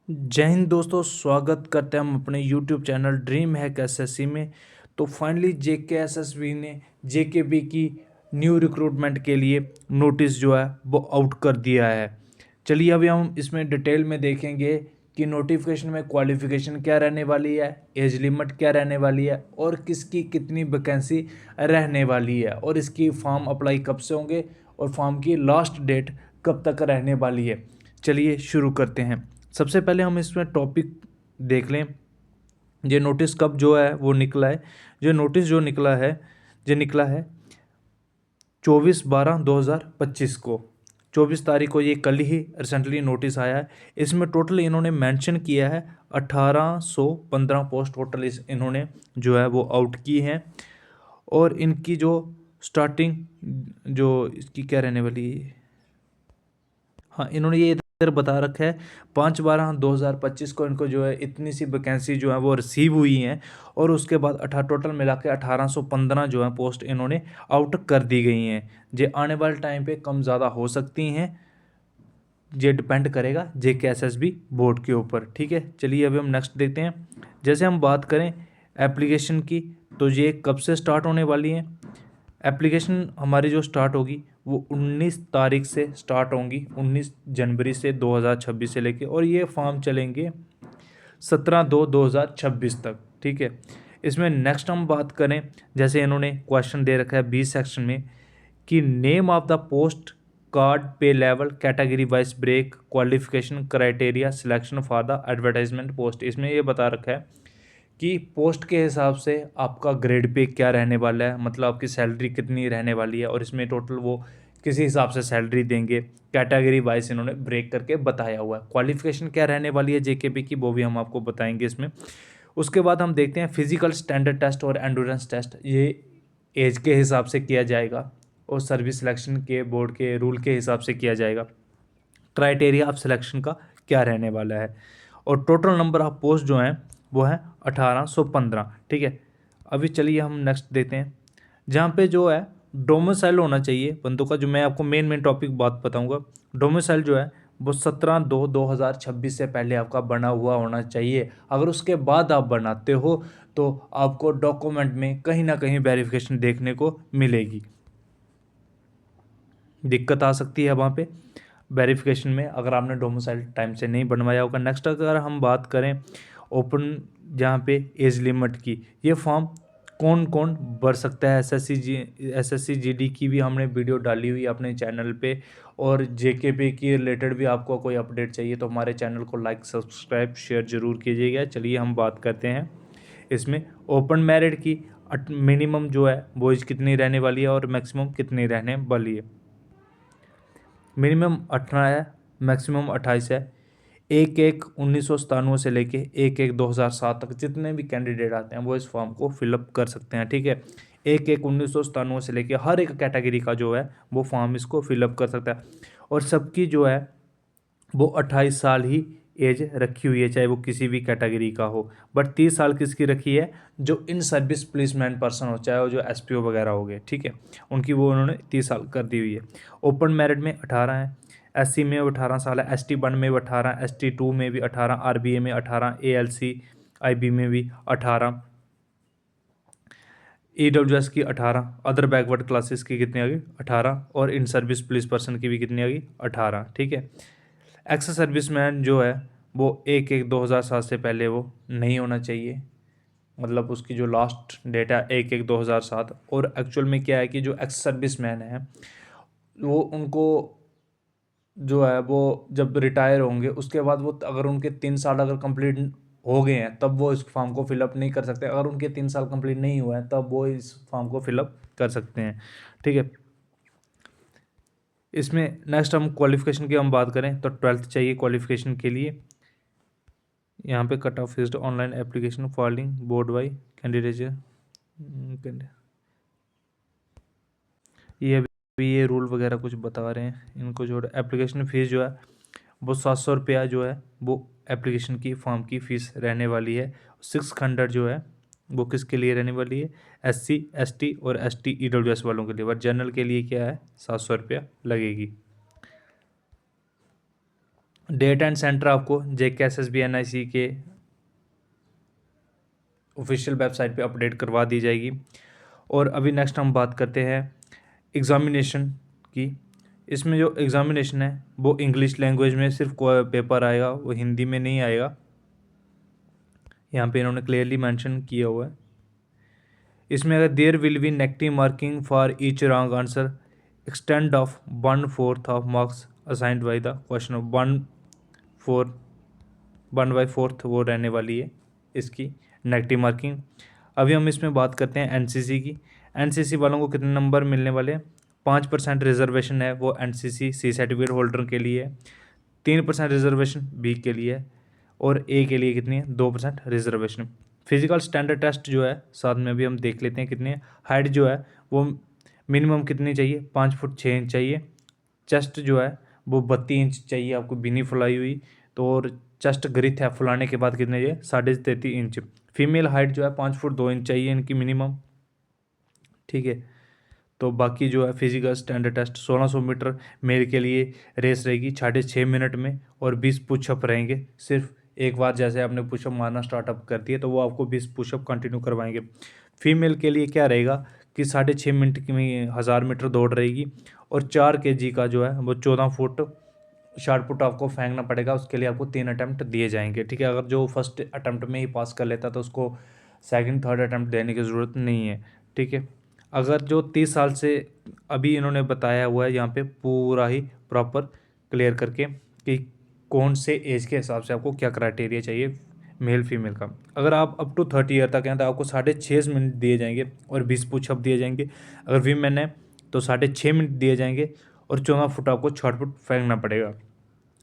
जय हिंद दोस्तों, स्वागत करते हैं हम अपने YouTube channel dream hack SSC में। तो फाइनली जेके एसएसबी ने जेकेबी की न्यू रिक्रूटमेंट के लिए नोटिस जो है वो आउट कर दिया है। चलिए अभी हम इसमें डिटेल में देखेंगे कि नोटिफिकेशन में क्वालिफिकेशन क्या रहने वाली है, एज लिमिट क्या रहने वाली है और किसकी कितनी वैकेंसी रहने वाली है और इसकी फॉर्म अप्लाई कब से होंगे और फॉर्म की लास्ट डेट कब तक रहने वाली है। चलिए शुरू करते हैं। सबसे पहले हम इसमें टॉपिक देख लें। ये नोटिस कब जो है वो निकला है। जो नोटिस जो निकला है 24/12/2025 को। 24 तारीख को ये कल ही रिसेंटली नोटिस आया है। इसमें टोटल इन्होंने मेंशन किया है 1815 पोस्ट टोटल इन्होंने जो है वो आउट की हैं। और इनकी जो स्टार्टिंग जो इसकी क्या रहने वाली है, हाँ इन्होंने ये इधर बता रखा है 5/12/2025 को इनको जो है इतनी सी वैकेंसी जो है वो रिसीव हुई हैं। और उसके बाद टोटल मिला के 1815 जो है पोस्ट इन्होंने आउट कर दी गई हैं। ये आने वाले टाइम पे कम ज़्यादा हो सकती हैं। ये डिपेंड करेगा जेकेएसएसबी बोर्ड के ऊपर। ठीक है, चलिए अभी हम नेक्स्ट देखते हैं। जैसे हम बात करें एप्लीकेशन की, तो ये कब से स्टार्ट होने वाली है। एप्लीकेशन हमारी जो स्टार्ट होगी वो 19 तारीख से स्टार्ट होंगी, 19 जनवरी से 2026 से लेके, और ये फॉर्म चलेंगे 17/2/2026 तक। ठीक है, इसमें नेक्स्ट हम बात करें, जैसे इन्होंने क्वेश्चन दे रखा है बी सेक्शन में कि name of the post card pay level category wise break qualification criteria selection for the advertisement post. इसमें ये बता रखा है कि पोस्ट के हिसाब से आपका ग्रेड पे क्या रहने वाला है, मतलब आपकी सैलरी कितनी रहने वाली है, और इसमें टोटल वो किसी हिसाब से सैलरी देंगे। कैटेगरी वाइज इन्होंने ब्रेक करके बताया हुआ है। क्वालिफिकेशन क्या रहने वाली है जेकेबी की, वो भी हम आपको बताएंगे इसमें। उसके बाद हम देखते हैं फिजिकल स्टैंडर्ड टेस्ट और एंडोरेंस टेस्ट। ये एज के हिसाब से किया जाएगा और सर्विस सिलेक्शन के बोर्ड के रूल के हिसाब से किया जाएगा। क्राइटेरिया ऑफ सिलेक्शन का क्या रहने वाला है, और टोटल नंबर ऑफ पोस्ट जो हैं वो है 1815। ठीक है, अभी चलिए हम नेक्स्ट देते हैं, जहाँ पे जो है डोमिसाइल होना चाहिए बंदों का। जो मैं आपको मेन टॉपिक बात बताऊंगा, डोमिसाइल जो है वो 17/2/2026 से पहले आपका बना हुआ होना चाहिए। अगर उसके बाद आप बनाते हो तो आपको डॉक्यूमेंट में कहीं ना कहीं वेरिफिकेशन देखने को मिलेगी, दिक्कत आ सकती है वहाँ पे वेरिफिकेशन में, अगर आपने डोमिसाइल टाइम से नहीं बनवाया होगा। नेक्स्ट अगर हम बात करें ओपन, जहाँ पे एज लिमिट की, ये फॉर्म कौन कौन भर सकता है। एसएससी जीडी की भी हमने वीडियो डाली हुई है अपने चैनल पे, और जेकेपी की रिलेटेड भी आपको कोई अपडेट चाहिए तो हमारे चैनल को लाइक सब्सक्राइब शेयर जरूर कीजिएगा। चलिए हम बात करते हैं इसमें ओपन मेरिट की। मिनिमम जो है वो एज कितनी रहने वाली है और मैक्सिमम कितनी रहने वाली है। मिनिमम 18 है, मैक्सिमम 28 है। 1/1/1997 से लेके 1/1/2007 तक जितने भी कैंडिडेट आते हैं वो इस फॉर्म को फिलअप कर सकते हैं। ठीक है, 1/1/1997 से लेके हर एक कैटेगरी का जो है वो फॉर्म इसको फिलअप कर सकता है। और सबकी जो है वो 28 साल ही एज रखी हुई है, चाहे वो किसी भी कैटेगरी का हो। बट 30 साल किसकी रखी है, जो इन सर्विस पुलिसमैन पर्सन हो, चाहे वो जो एसपीओ वगैरह हो गए, ठीक है, उनकी वो उन्होंने 30 साल कर दी हुई है। ओपन मेरिट में 18 है, एससी में 18 साल है, एसटी 1 में भी 18, एसटी 2 में भी 18, आरबीए में 18, एएलसी आईबी में भी 18, ईडब्ल्यूएस की 18, अदर बैकवर्ड क्लासेस की कितनी आ गई 18, और इन सर्विस पुलिस पर्सन की भी कितनी आ गई 18। ठीक है, एक्स सर्विसमैन जो है वो 1/1/2007 से पहले वो नहीं होना चाहिए, मतलब उसकी जो लास्ट डेट है 1/1/2007। और एक्चुअल में क्या है कि जो एक्स सर्विसमैन है वो उनको जो है वो जब रिटायर होंगे उसके बाद वो, अगर उनके 3 साल अगर कंप्लीट हो गए हैं तब वो इस फॉर्म को फिलअप नहीं कर सकते। अगर उनके 3 साल कंप्लीट नहीं हुए हैं तब वो इस फॉर्म को फिलअप कर सकते हैं। ठीक है, इसमें नेक्स्ट हम क्वालिफिकेशन की हम बात करें तो 12th चाहिए क्वालिफिकेशन के लिए। यहाँ पे cut off fixed online application falling board by candidate. ये अभी ये रूल वगैरह कुछ बता रहे हैं इनको। जो एप्लीकेशन फ़ीस जो है वो 700 रुपया जो है वो एप्लीकेशन की फॉर्म की फ़ीस रहने वाली है। 600 जो है वो किसके लिए रहने वाली है, एससी एसटी और एसटी ईडब्ल्यूएस वालों के लिए। बट जनरल के लिए क्या है 700 रुपया लगेगी। डेट एंड सेंटर आपको JKSSB-NIC के ऑफिशियल वेबसाइट पे अपडेट करवा दी जाएगी। और अभी नेक्स्ट हम बात करते हैं एग्ज़ामिनेशन की। इसमें जो एग्ज़ामिनेशन है वो इंग्लिश लैंग्वेज में सिर्फ पेपर आएगा, वो हिंदी में नहीं आएगा। यहाँ पे इन्होंने क्लियरली मेंशन किया हुआ है। इसमें अगर there will be negative marking for each wrong answer extend of 1/4 of marks assigned by the question of 1/4 वो रहने वाली है इसकी नेगेटिव मार्किंग। अभी हम इसमें बात करते हैं एनसीसी की। एनसीसी वालों को कितने नंबर मिलने वाले हैं? 5% रिजर्वेशन है वो एनसीसी सी सर्टिफिकेट होल्डर के लिए है, 3% रिजर्वेशन बी के लिए है, और ए के लिए कितनी है? 2% रिजर्वेशन। फिजिकल स्टैंडर्ड टेस्ट जो है साथ में अभी हम देख लेते हैं कितनी है। हाइट जो है वो मिनिमम कितनी चाहिए? 5 फुट 6 इंच चाहिए। चेस्ट जो है वो 32 इंच चाहिए आपको बिनी फुलाई हुई। तो और चेस्ट ग्रिथ है फुलाने के बाद कितने चाहिए? 33.5 इंच। फीमेल हाइट जो है 5 फुट 2 इंच चाहिए इनकी मिनिमम। ठीक है, तो बाकी जो है physical standard test 1600 metre male के लिए रेस रहेगी 6.5 मिनट में, और 20 पुशअप रहेंगे। सिर्फ एक बार जैसे आपने पुशअप मारना स्टार्टअप कर दिया तो वो आपको 20 पुशअप कंटिन्यू करवाएंगे। फीमेल के लिए क्या रहेगा कि 6.5 मिनट की में 1000 मीटर दौड़ रहेगी, और 4 kg का जो है वो 14 फुट शॉर्ट पुट आपको फेंकना पड़ेगा। उसके लिए आपको 3 अटैम्प्ट दिए जाएंगे। ठीक है, अगर जो फर्स्ट अटैम्प्ट में ही पास कर लेता तो उसको सेकंड थर्ड अटैम्प्ट देने की ज़रूरत नहीं है। ठीक है, अगर जो 30 साल से, अभी इन्होंने बताया हुआ है यहाँ पे पूरा ही प्रॉपर क्लियर करके कि कौन से एज के हिसाब से आपको क्या क्राइटेरिया चाहिए मेल फीमेल का। अगर आप अप टू 30 ईयर तक हैं तो आपको 6.5 मिनट दिए जाएंगे और 20 पुशअप दिए जाएंगे। अगर वीमेन है तो 6.5 मिनट दिए जाएंगे और 14 फुट आपको शॉर्ट पुट फेंकना पड़ेगा।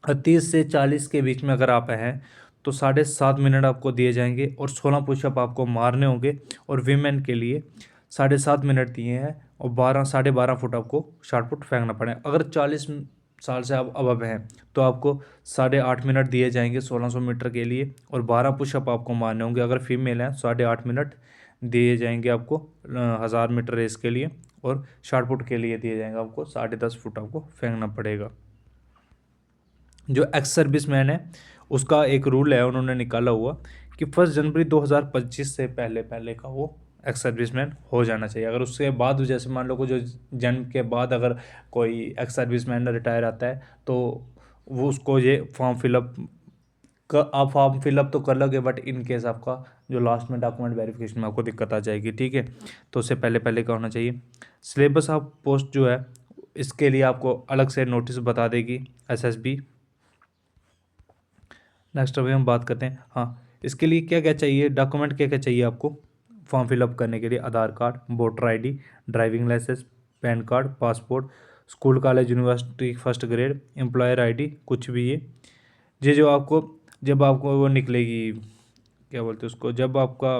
और 30 से 40 के बीच में अगर आप हैं तो 7.5 मिनट आपको दिए जाएंगे और 16 पुशअप आपको मारने होंगे। और वीमेन के लिए 7.5 मिनट दिए हैं और 12 फुट आपको शॉर्ट पुट फेंकना पड़ेगा। अगर 40 साल से आप अब हैं तो आपको 8.5 मिनट दिए जाएंगे 1600 मीटर के लिए, और 12 पुशअप आपको मारने होंगे। अगर फीमेल हैं 8.5 मिनट दिए जाएंगे आपको 1000 मीटर रेस के लिए, और शॉर्ट पुट के लिए दिए जाएंगे आपको 10.5 फुट आपको फेंकना पड़ेगा। जो एक्स सर्विस मैन है उसका एक रूल है उन्होंने निकाला हुआ कि 1 जनवरी 2025 से पहले पहले का वो एक्स सर्विसमैन हो जाना चाहिए। अगर उसके बाद जैसे मान लो को जो जन्म के बाद अगर कोई एक्स सर्विसमैन रिटायर आता है तो वो उसको ये फॉर्म फिलअप आप फॉर्म फिलअप तो कर लोगे, बट इन केस आपका जो लास्ट में डॉक्यूमेंट वेरिफिकेशन में आपको दिक्कत आ जाएगी। ठीक है, तो उससे पहले पहले का होना चाहिए। सिलेबस ऑफ पोस्ट जो है इसके लिए आपको अलग से नोटिस बता देगी एसएसबी। नेक्स्ट अभी हम बात करते हैं, हाँ इसके लिए क्या क्या चाहिए, डॉक्यूमेंट क्या क्या चाहिए आपको फॉर्म फिलअप करने के लिए? Aadhaar card, voter ID, driving licence, PAN card, passport, school college university first grade, employer ID, कुछ भी ये जो आपको जब आपको वो निकलेगी क्या बोलते हैं उसको, जब आपका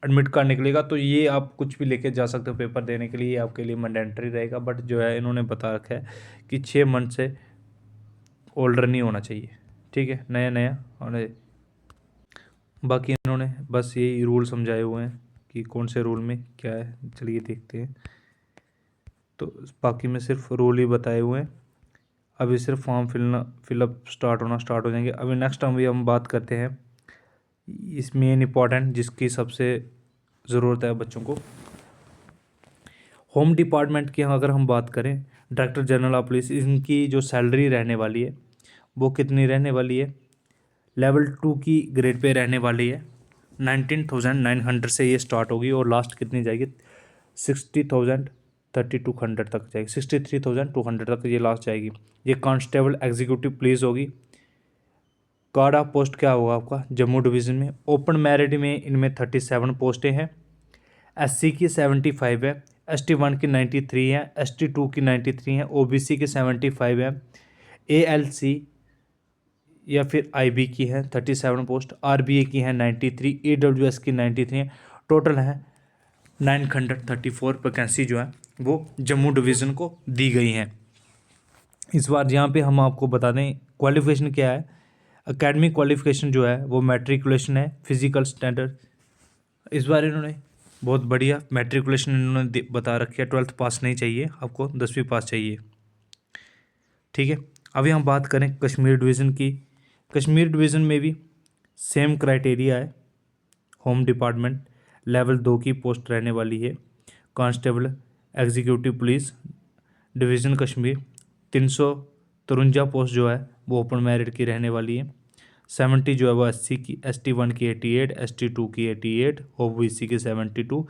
एडमिट कार्ड निकलेगा तो ये आप कुछ भी लेके जा सकते हो पेपर देने के लिए, ये आपके लिए मैंडेटरी रहेगा। बट जो है इन्होंने बता रखा है कि 6 मंथ से ओल्डर नहीं होना चाहिए। ठीक है, नया नया होने। बाकी इन्होंने बस यही रूल समझाए हुए हैं कि कौन से रूल में क्या है। चलिए देखते हैं, तो बाकी में सिर्फ रूल ही बताए हुए हैं। अभी सिर्फ फॉर्म फिलअप स्टार्ट हो जाएंगे। अभी नेक्स्ट हम बात करते हैं इस मेन इम्पॉर्टेंट जिसकी सबसे ज़रूरत है बच्चों को। होम डिपार्टमेंट की अगर हम बात करें, डायरेक्टर जनरल ऑफ पुलिस, इनकी जो सैलरी रहने वाली है वो कितनी रहने वाली है? लेवल 2 की ग्रेड पे रहने वाली है। 19,900 से ये स्टार्ट होगी और लास्ट कितनी जाएगी? 60,3200 तक जाएगी, 63,200 तक ये लास्ट जाएगी। ये कांस्टेबल एग्जीक्यूटिव पुलिस होगी। कार्ड ऑफ पोस्ट क्या होगा आपका जम्मू डिवीज़न में? ओपन मेरिट में इनमें 37 पोस्टें हैं। एससी की 75 है, ST1 की 93 है, ST2 की 93 है, OBC की 75 है, ALC या फिर IB की है 37 पोस्ट, RBA की है 93, AWS की 93 है। टोटल है 934 वैकेंसी जो है वो जम्मू डिवीज़न को दी गई हैं इस बार। यहाँ पे हम आपको बता दें क्वालिफिकेशन क्या है। एकेडमिक क्वालिफिकेशन जो है वो मैट्रिकुलेशन है, फिजिकल स्टैंडर्ड। इस बार इन्होंने बहुत बढ़िया मैट्रिकुलेशन इन्होंने बता रखी है, 12th पास नहीं चाहिए आपको, 10वीं पास चाहिए। ठीक है, अभी हम बात करें कश्मीर डिवीज़न की। कश्मीर डिवीज़न में भी सेम क्राइटेरिया है। होम डिपार्टमेंट लेवल 2 की पोस्ट रहने वाली है। Constable executive police division Kashmir 353 post जो है वो ओपन मेरिट की रहने वाली है। 70 जो है वो SC की, ST1 की 88, ST2 की 88, OBC की 72,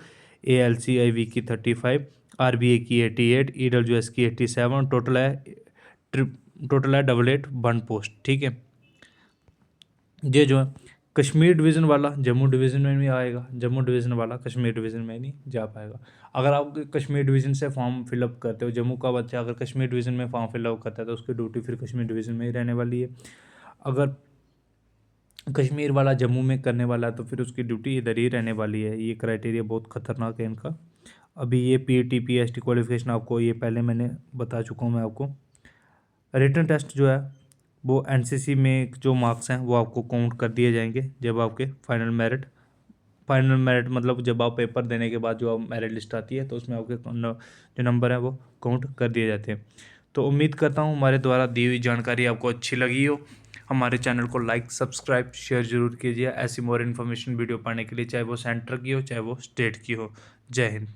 ALCIV की 35, RBA की 88, EWS की 87। टोटल है 88 पोस्ट। ठीक है, ये जो है कश्मीर डिवीज़न वाला जम्मू डिवीज़न में भी आएगा, जम्मू डिवीज़न वाला कश्मीर डिवीज़न में नहीं जा पाएगा। अगर आप कश्मीर डिवीज़न से फॉर्म फिलअप करते हो, जम्मू का बच्चा अगर कश्मीर डिवीज़न में फॉर्म फिलअप करता है तो उसकी ड्यूटी फिर कश्मीर डिवीज़न में ही रहने वाली है। अगर कश्मीर वाला जम्मू में करने वाला है तो फिर उसकी ड्यूटी इधर ही रहने वाली है। ये क्राइटेरिया बहुत खतरनाक है इनका। अभी ये PAT PST क्वालिफिकेशन आपको ये पहले मैंने बता चुका हूँ मैं आपको। रिटन टेस्ट जो है वो NCC में जो मार्क्स हैं वो आपको काउंट कर दिए जाएंगे जब आपके फाइनल मेरिट मतलब जब आप पेपर देने के बाद जो आप मेरिट लिस्ट आती है तो उसमें आपके जो नंबर है वो काउंट कर दिए जाते हैं। तो उम्मीद करता हूँ हमारे द्वारा दी हुई जानकारी आपको अच्छी लगी हो। हमारे चैनल को लाइक सब्सक्राइब शेयर जरूर कीजिए ऐसी मोर इन्फॉर्मेशन वीडियो पाने के लिए, चाहे वो सेंटर की हो चाहे वो स्टेट की हो। जय हिंद।